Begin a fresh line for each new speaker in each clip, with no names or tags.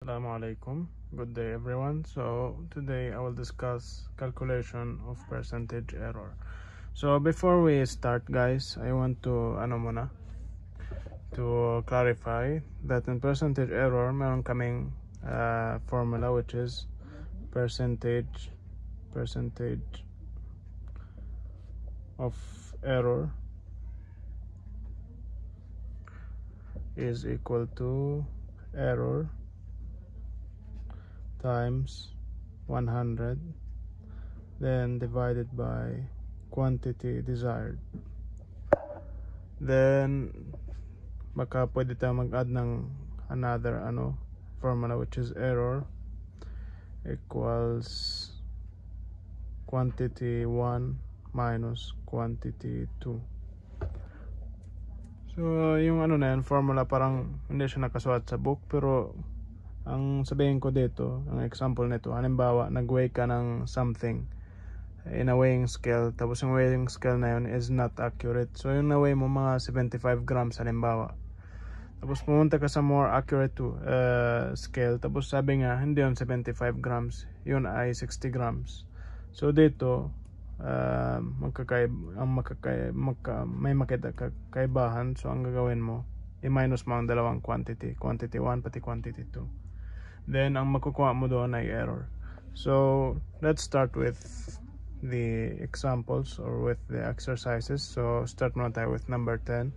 Assalamu alaikum. Good day everyone. So today I will discuss calculation of percentage error. So before we start guys, I want to to clarify that in percentage error meron kaming formula which is percentage of error is equal to error times 100 then divided by quantity desired. Then baka pwede tayo mag-add ng another formula which is error equals quantity 1 minus quantity 2. So yung na yan, formula parang hindi siya nakasulat sa book, pero ang sabihin ko dito, ang example nito, halimbawa nag-weigh ka ng something in a weighing scale, tapos yung weighing scale na yun is not accurate. So yung na-weigh mo mga 75 grams halimbawa, tapos pumunta ka sa more accurate scale, tapos sabi nga hindi yun 75 grams, yun ay 60 grams. So dito may makita kaibahan. So ang gagawin mo, i-minus mo ang dalawang quantity 1 pati quantity 2. Then ang makukuha mo doon ay error. So let's start with the examples or with the exercises. So start muna tayo with number 10.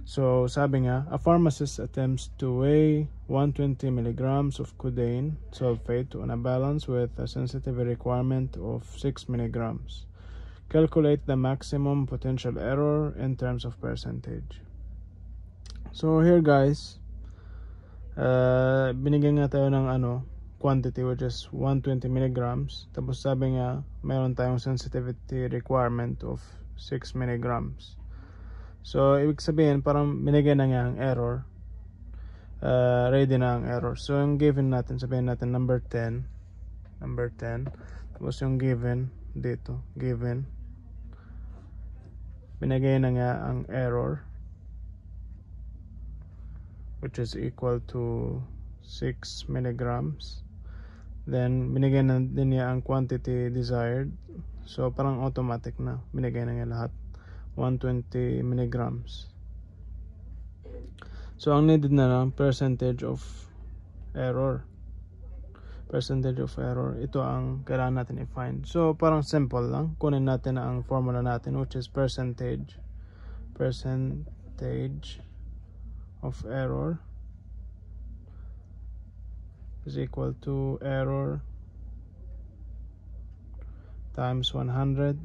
So sabi nga, a pharmacist attempts to weigh 120 milligrams of codeine sulfate on a balance with a sensitivity requirement of 6 milligrams. Calculate the maximum potential error in terms of percentage. So here guys, binigyan nga tayo ng quantity which is 120 milligrams, tapos sabi nga mayroon tayong sensitivity requirement of 6 milligrams. So ibig sabihin parang binigyan na nga ang error, ready na ang error. So yung given natin, sabihin natin number 10, tapos yung given dito, binigay na nga ang error which is equal to 6 milligrams. Then binigay na din niya ang quantity desired. So parang automatic na, binigay na nga lahat, 120 milligrams. So ang needed na lang percentage of error. Ito ang kailangan natin i-find. So parang simple lang, kunin natin ang formula natin which is percentage of error is equal to error times 100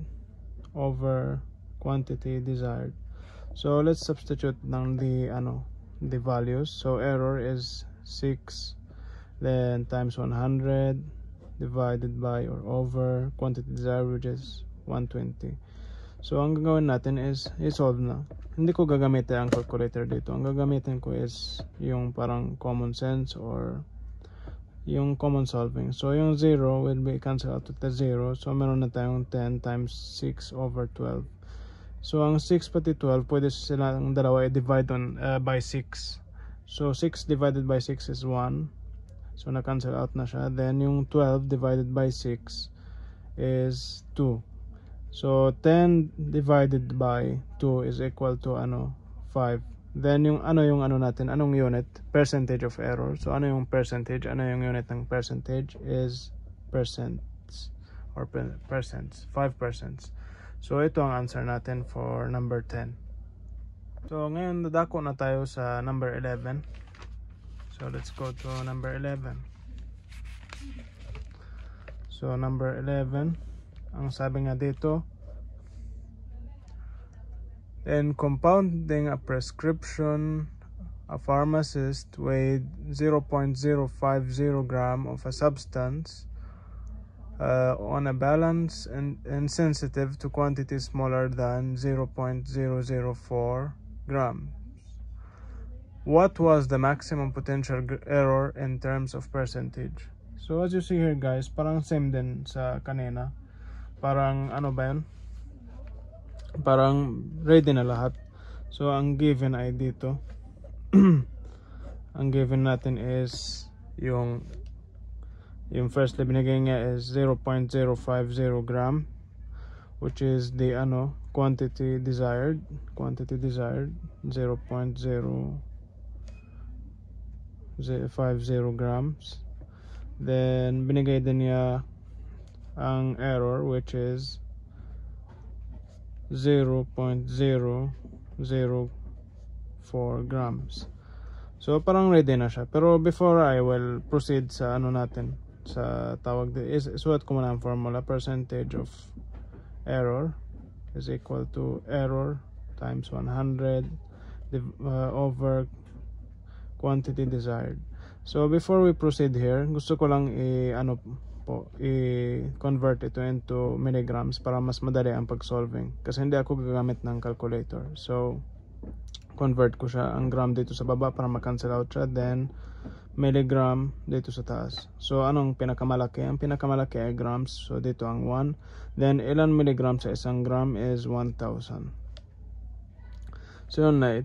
over quantity desired. So let's substitute ng the values. So error is 6, then times 100 divided by or over quantity desired which is 120. So ang gagawin natin is i-solve na. Hindi ko gagamitin ang calculator dito. Ang gagamitin ko is yung parang common sense or yung common solving. So yung 0 will be cancel out with the 0. So meron na tayong 10 times 6 over 12. So ang 6 pati 12 pwede silang dalawa i-divide on by 6. So 6 divided by 6 is 1. So na-cancel out na siya. Then yung 12 divided by 6 is 2. So 10 divided by 2 is equal to 5. Then yung natin, anong unit? Percentage of error. So ano yung percentage? Ano yung unit ng percentage? Is percents or percents, 5%. So ito ang answer natin for number 10. So ngayon dadako na tayo sa number 11. So let's go to number 11. So number 11, ang sabi nga dito, in compounding a prescription, a pharmacist weighed 0.050 gram of a substance on a balance and insensitive to quantities smaller than 0.004 grams. What was the maximum potential error in terms of percentage? So as you see here guys, parang same din sa kanina. Parang parang ready na lahat. So ang given ay dito ang given natin is yung firstly binigay niya is 0.050 gram, which is the quantity desired 0.050 grams. Then binigay din niya ang error, which is 0.004 grams. So parang ready na siya. Pero before I will proceed sa natin, sa tawag din, isulat ko muna ang formula. Percentage of error is equal to error times 100 over quantity desired. So before we proceed here, gusto ko lang i-convert ito into milligrams para mas madali ang pag-solving, kasi hindi ako gagamit ng calculator. So convert ko siya ang gram dito sa baba para ma-cancel out siya, then milligram dito sa taas. So anong pinakamalaki? Ang pinakamalaki ay grams, so dito ang 1. Then ilan milligram sa isang gram is 1,000. So yun na,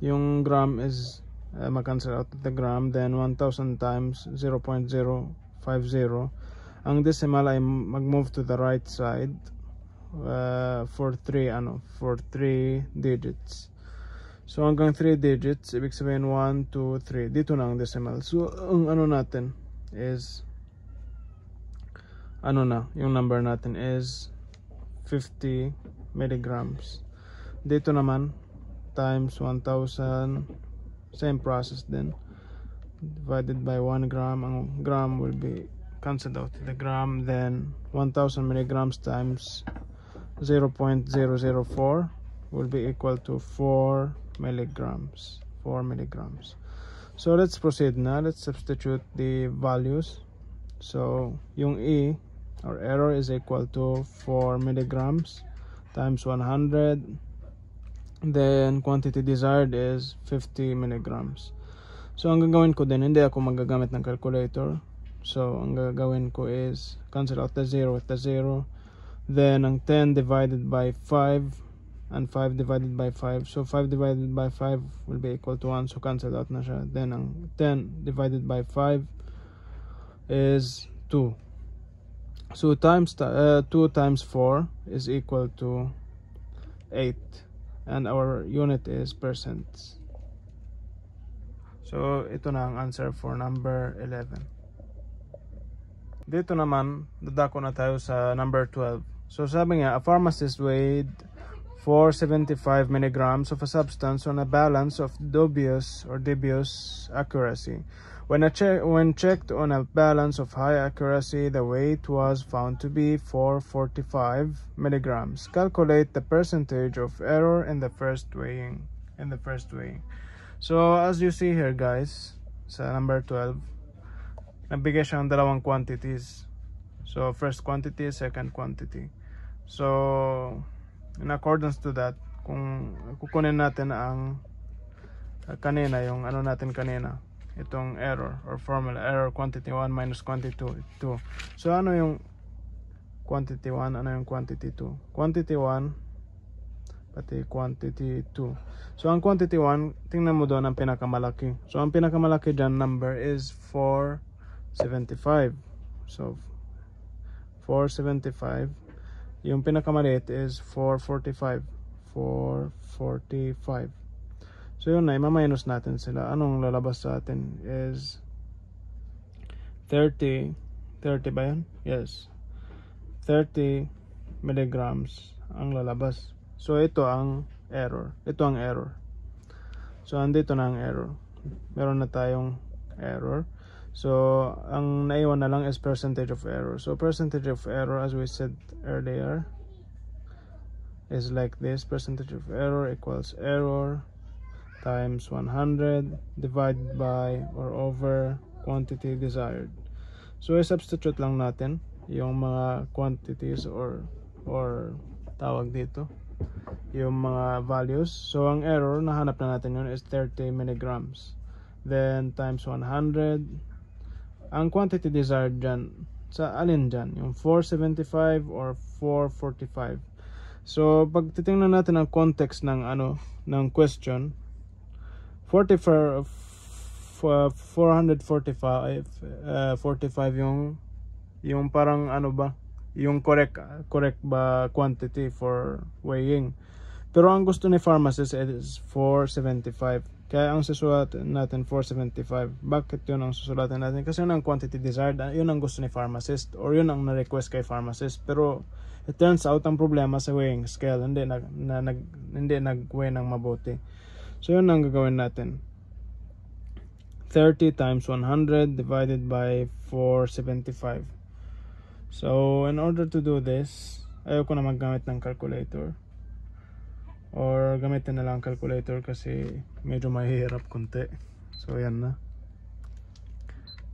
yung gram is ma-cancel out the gram, then 1,000 times 0.050. Ang decimal ay mag-move to the right side for 3 digits. So hanggang 3 digits, ibig sabihin 1, 2, 3. Dito na ang decimal. So ang natin is yung number natin is 50 milligrams. Dito naman times 1,000, same process din, divided by 1 gram. Ang gram will be cancelled out to the gram, then 1,000 milligrams times 0.004 will be equal to 4 milligrams. So let's proceed na. Let's substitute the values. So yung E or error is equal to 4 milligrams times 100, then quantity desired is 50 milligrams. So ang gagawin ko din, hindi ako magagamit ng calculator. So ang gagawin ko is cancel out the 0 with the 0, then ang 10 divided by 5 and 5 divided by 5. So 5 divided by 5 will be equal to 1, so cancel out na siya. Then ang 10 divided by 5 is 2. So 2 times 4 is equal to 8, and our unit is percents. So ito na ang answer for number 11. Dito naman, dadako na tayo sa number 12. So sabi nga, a pharmacist weighed 475 milligrams of a substance on a balance of dubious accuracy. When checked on a balance of high accuracy, the weight was found to be 445 milligrams. Calculate the percentage of error in the first weighing. So as you see here guys, sa number 12, nabigay siya ng dalawang quantities. So first quantity, second quantity. So in accordance to that, kung kukunin natin ang kanina, yung natin kanina, itong error or formula, error quantity 1 minus quantity 2. So ano yung quantity 1, ano yung quantity 2? Quantity 1 pati quantity 2. So ang quantity 1, tingnan mo doon ang pinakamalaki. So ang pinakamalaki dyan number is 475. So 475. Yung pinakamaliit is 445. So yun na, ima-minus natin sila. Anong lalabas sa atin is 30 ba yun? Yes, 30 milligrams ang lalabas. So ito ang error. So andito na ang error. Meron na tayong error. So ang naiwan na lang is percentage of error. So percentage of error, as we said earlier, is like this. Percentage of error equals error times 100 divided by or over quantity desired. So i-substitute lang natin yung mga quantities or tawag dito, yung mga values. So ang error, nahanap na natin yun, is 30 milligrams. Then times 100. Ang quantity desired dyan, sa alin dyan? Yung 475 or 445. So pag titingnan natin ang context ng ng question, 445 445 45 yung parang ano ba, yung correct ba quantity for weighing. Pero ang gusto ni pharmacist is 475. Kaya ang susulat natin 475. Bakit yun ang susulatan natin? Kasi yun ang quantity desired, yun ang gusto ni pharmacist, or yun ang na-request kay pharmacist. Pero it turns out ang problema sa weighing scale, hindi nag-weigh ng mabuti. So yun ang gagawin natin. 30 times 100 divided by 475. So in order to do this, ayoko na maggamit ng calculator, or gamitin na lang calculator kasi medyo mahihirap konti. So yan na,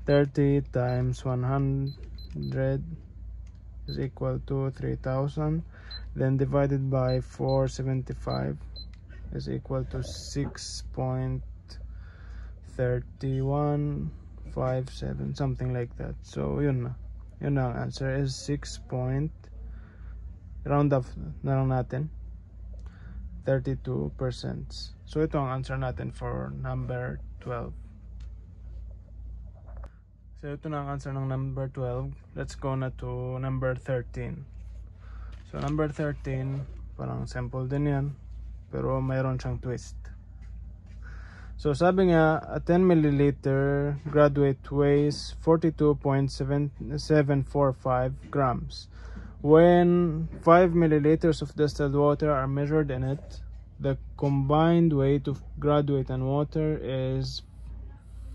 30 times 100 is equal to 3,000, then divided by 475 is equal to 6.3157, something like that. So yun na, yun na, ang answer is 6. Round off na lang natin, 32%. So ito ang answer natin for number 12. So ito na ang answer ng number 12. Let's go na to number 13. So number 13, parang simple din yan, pero mayroon siyang twist. So sabi nga, a 10 milliliter graduate weighs 42.745 grams. When 5 milliliters of distilled water are measured in it, the combined weight of graduate and water is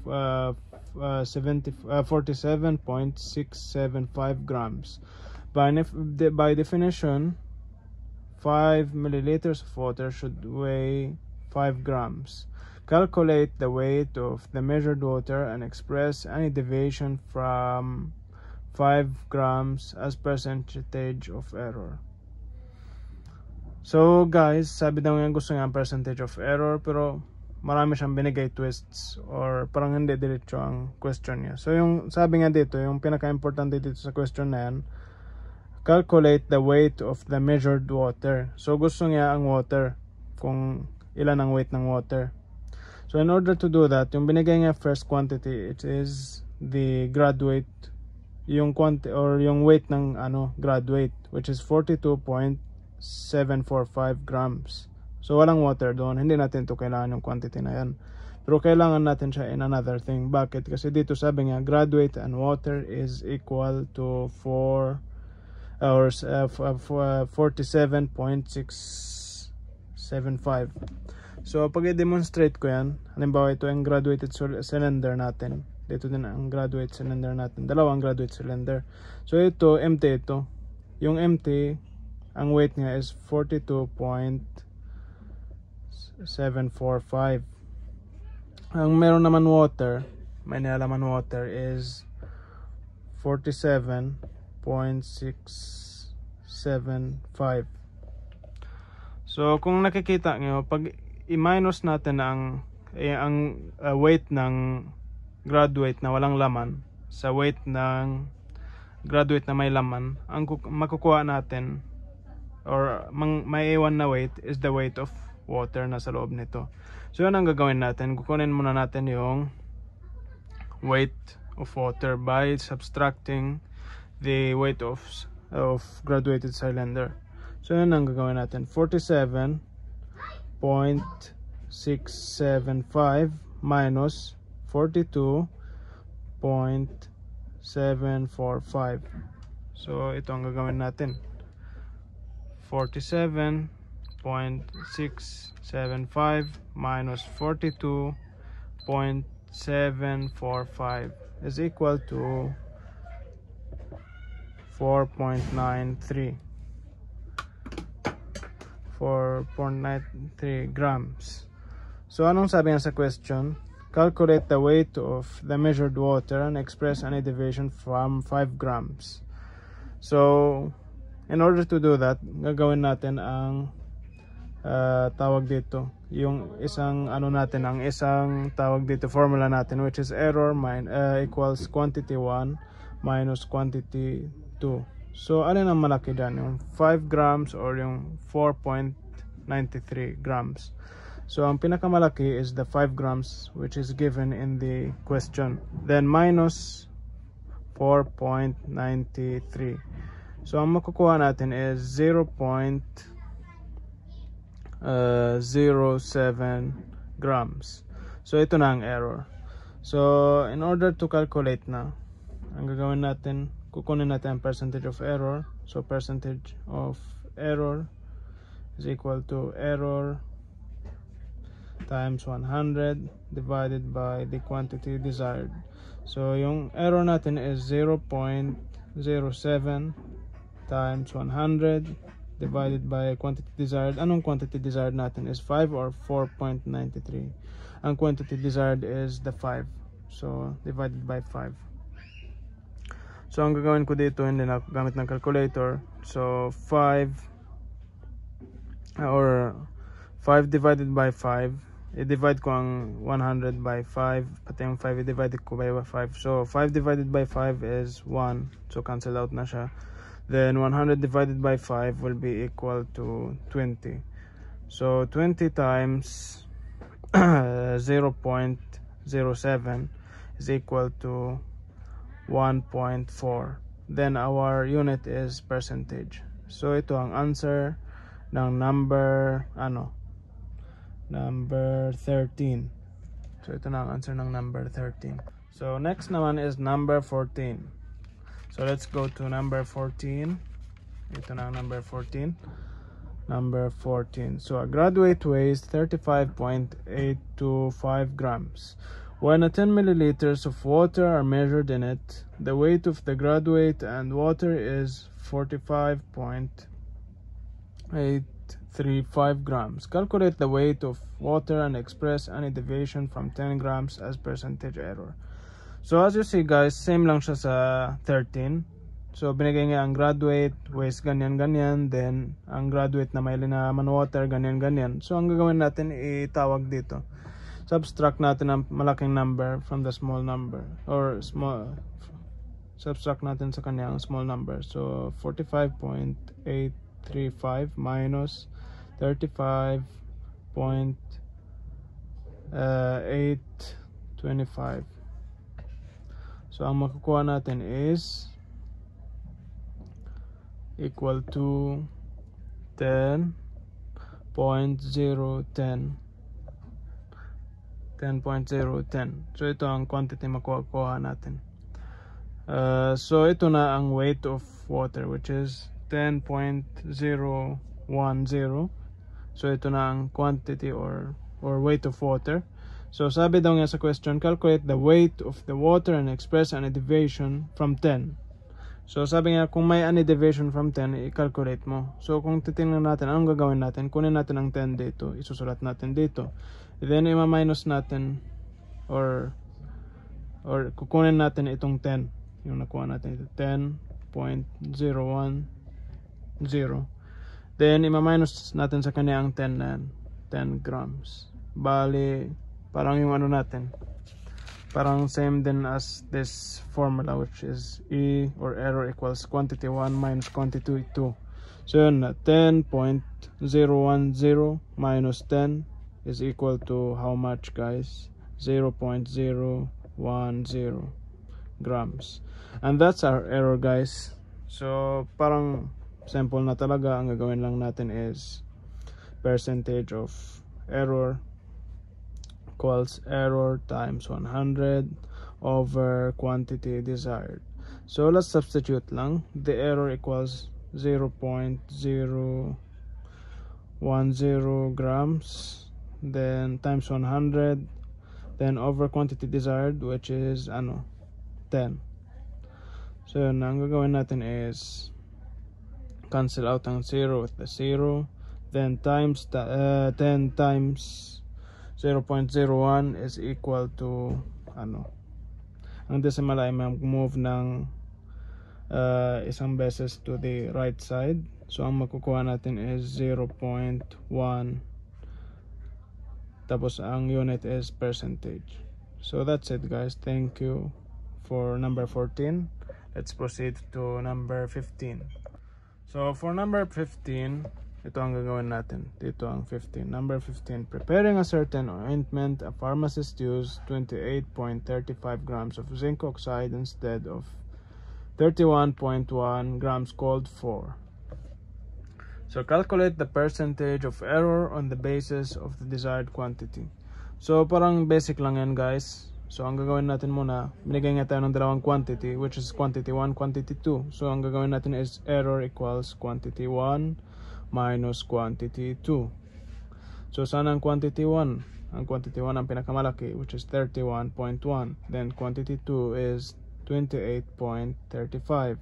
47.675 grams. By definition, 5 milliliters of water should weigh 5 grams. Calculate the weight of the measured water and express any deviation from 5 grams as percentage of error. So guys, sabi daw nga gusto nga percentage of error, pero marami siyang binigay twists, or parang hindi diretso ang question niya. So yung sabi nga dito, yung pinaka-importante dito sa question na yan, calculate the weight of the measured water. So gusto niya ang water, kung ilan ang weight ng water. So in order to do that, yung binigay niya first quantity, it is the graduate, yung quantity or yung weight ng graduate, which is 42.745 grams. So walang water doon, hindi natin to kailangan yung quantity na yan, pero kailangan natin siya in another thing. Bakit? Kasi dito sabi nga graduate and water is equal to 47.675. So pag i-demonstrate ko yan, halimbawa ito ang graduated cylinder natin, dito din ang graduate cylinder natin, dalawang graduate cylinder. So ito empty, ito yung empty, ang weight niya is 42.745. Ang meron naman water, may nilalaman water is 47.675. So kung nakikita nyo, pag i-minus natin ang weight ng graduate na walang laman sa weight ng graduate na may laman, ang makukuha natin or may iwan na weight is the weight of water na sa loob nito. So yun ang gagawin natin, kukunin muna natin yung weight of water by subtracting the weight of graduated cylinder. So yun ang gagawin natin, 47.675 minus 42.745. So ito ang gagawin natin, 47.675 minus 42.745 is equal to 4.93 grams. So anong sabi nga sa question? Calculate the weight of the measured water and express any deviation from 5 grams. So in order to do that, gagawin natin ang tawag dito, yung isang ang isang tawag dito formula natin, which is error equals quantity 1 minus quantity 2. So alin ang malaki dyan, yung 5 grams or yung 4.93 grams? So ang pinakamalaki is the 5 grams which is given in the question. Then minus 4.93. So ang makukuha natin is 0.07 grams. So ito na ang error. So in order to calculate na, ang gagawin natin, kukunin natin ang percentage of error. So percentage of error is equal to error times 100 divided by the quantity desired. So yung error natin is 0.07 times 100 divided by quantity desired. Anong quantity desired natin is 5 or 4.93. Ang quantity desired is the 5. So divided by 5. So ang gagawin ko dito, hindi na gamit ng calculator. So 5 divided by 5, i-divide ko ang 100 by 5, pati yung 5 i-divide ko by 5. So 5 divided by 5 is 1, so cancel out na siya. Then 100 divided by 5 will be equal to 20. So 20 times 0.07 is equal to 1.4. Then our unit is percentage. So ito ang answer ng number number 13. So ito na ang answer ng number 13. So next naman is number 14. So let's go to number 14. Ito na ang number 14. Number 14. So a graduate weighs 35.825 grams. When 10 milliliters of water are measured in it, the weight of the graduate and water is 45.835 grams. Calculate the weight of water and express any deviation from 10 grams as percentage error. So as you see guys, same lang siya sa 13. So binigay niya ang graduate weighs ganyan-ganyan, then ang graduate na may linalaman water ganyan-ganyan. So ang gagawin natin, itawag dito, subtract natin ang malaking number from the small number, or subtract natin sa kanyang small number. So 45.835 minus 35.825. So ang makukuha natin is equal to 10.010. So ito ang quantity makukuha natin. So ito na ang weight of water, which is 10.010. So ito na ang quantity or weight of water. So sabi daw nga sa question, calculate the weight of the water and express any deviation from 10. So sabi nga, kung may any deviation from 10, i-calculate mo. So kung titingnan natin, anong gagawin natin? Kunin natin ang 10 dito, isusulat natin dito. Then ima-minus natin or kukunin natin itong 10. Yung nakuha natin ito, 10.010. Then ima-minus natin sa kanya ang 10 na 10 grams. Bali, parang yung natin, parang same din as this formula, which is E or error equals quantity 1 minus quantity 2. So yun na, 10.010 minus 10 is equal to how much guys? 0.010 grams. And that's our error guys. So parang simple na talaga. Ang gagawin lang natin is percentage of error equals error times 100 over quantity desired. So let's substitute lang. The error equals 0.010 grams, then times 100, then over quantity desired, which is 10. So yun, ang gagawin natin is cancel out ang 0 with the 0, then times 10 times 0.01 is equal to ang decimal ay mag-move ng isang beses to the right side. So ang makukuha natin is 0.1, tapos ang unit is percentage. So that's it guys. Thank you for number 14. Let's proceed to number 15. So for number 15, ito ang gagawin natin. Dito ang 15. Number 15. Preparing a certain ointment, a pharmacist used 28.35 grams of zinc oxide instead of 31.1 grams called for. So calculate the percentage of error on the basis of the desired quantity. So parang basic lang yan, guys. So ang gagawin natin muna, binigay nga tayo ng dalawang quantity, which is quantity 1, quantity 2. So ang gagawin natin is error equals quantity 1 minus quantity 2. So saan ang quantity 1? Ang quantity 1 ang pinakamalaki, which is 31.1. Then quantity 2 is 28.35.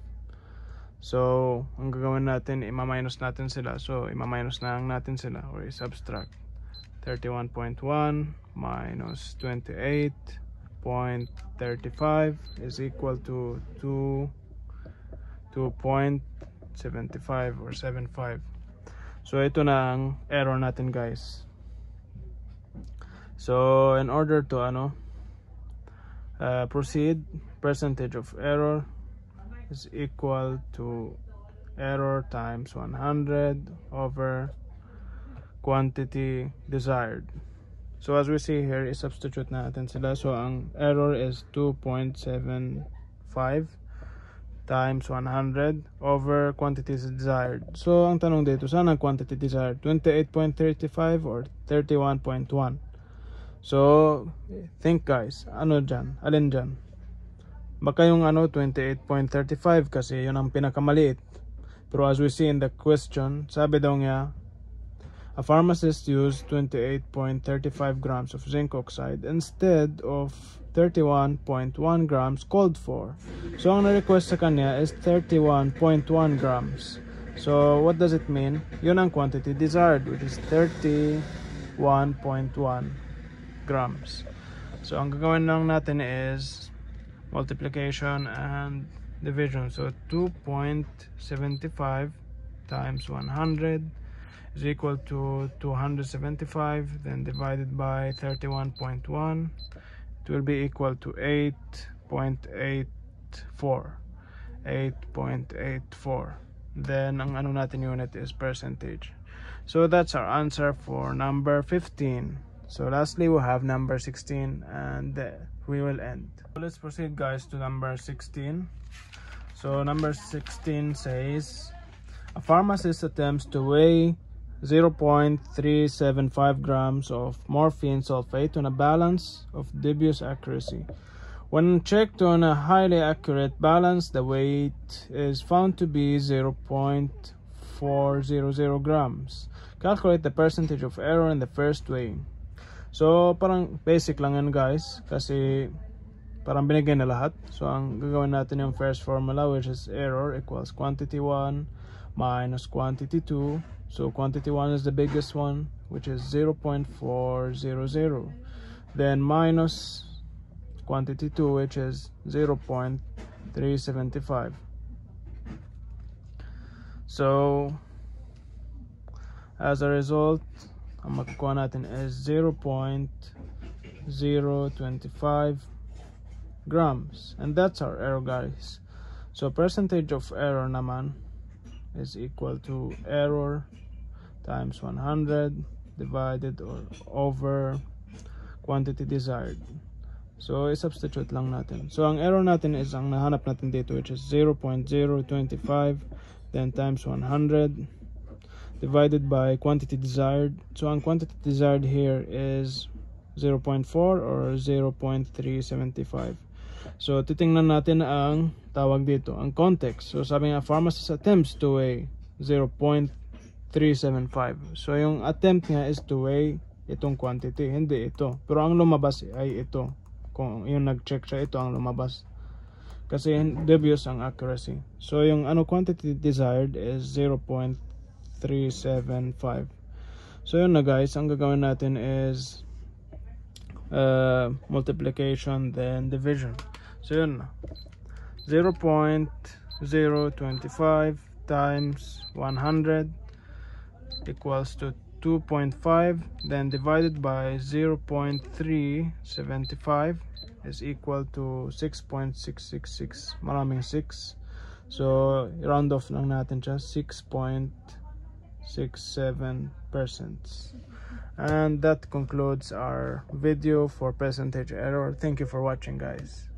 So ang gagawin natin, ima-minus natin sila. So ima-minus na lang natin sila, or i-subtract. 31.1 minus 28.35 is equal to 2.75 or 75. So ito na ang error natin, guys. So in order to proceed, percentage of error is equal to error times 100 over quantity desired. So as we see here, i-substitute natin sila. So ang error is 2.75 times 100 over quantity desired. So ang tanong dito, saan ang quantity desired? 28.35 or 31.1? So think, guys, ano dyan? Alin dyan? Baka yung 28.35 kasi yun ang pinakamaliit. Pero as we see in the question, sabi daw niya, a pharmacist used 28.35 grams of zinc oxide instead of 31.1 grams called for. So ang na-request sa kanya is 31.1 grams. So what does it mean? Yun ang quantity desired, which is 31.1 grams. So ang gagawin lang natin is multiplication and division. So 2.75 times 100 is equal to 275, then divided by 31.1, it will be equal to 8.84. Then ang ano natin unit is percentage. So that's our answer for number 15. So lastly, we have number 16, and we will end. So let's proceed, guys, to number 16. So number 16 says, a pharmacist attempts to weigh 0.375 grams of morphine sulfate on a balance of dubious accuracy. When checked on a highly accurate balance, the weight is found to be 0.400 grams. Calculate the percentage of error in the first weighing. So parang basic lang yan, guys, kasi parang binigay na lahat. So ang gagawin natin yung first formula, which is error equals quantity 1 minus quantity 2. So quantity 1 is the biggest one, which is 0.400. Then minus quantity 2, which is 0.375. So as a result, ang makukuha natin is 0.025 grams. And that's our error, guys. So percentage of error naman is equal to error times 100 divided or over quantity desired. So i-substitute lang natin. So ang error natin is ang nahanap natin dito, which is 0.025, then times 100 divided by quantity desired. So ang quantity desired here is 0.4 or 0.375. So titingnan natin ang tawag dito, ang context. So sabi nga, pharmacist attempts to weigh 0.375. So yung attempt nga is to weigh itong quantity, hindi ito. Pero ang lumabas ay ito. Kung yung nag-check siya, ito ang lumabas. Kasi dubious ang accuracy. So yung quantity desired is 0.375. So yun na, guys, ang gagawin natin is multiplication then division. So yun na, 0.025 times 100 equals to 2.5, then divided by 0.375 is equal to 6.666. Maraming 6. So round off lang natin siya, 6.666. 0.67%. And that concludes our video for percentage error. Thank you for watching, guys,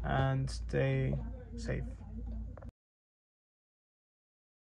and stay safe.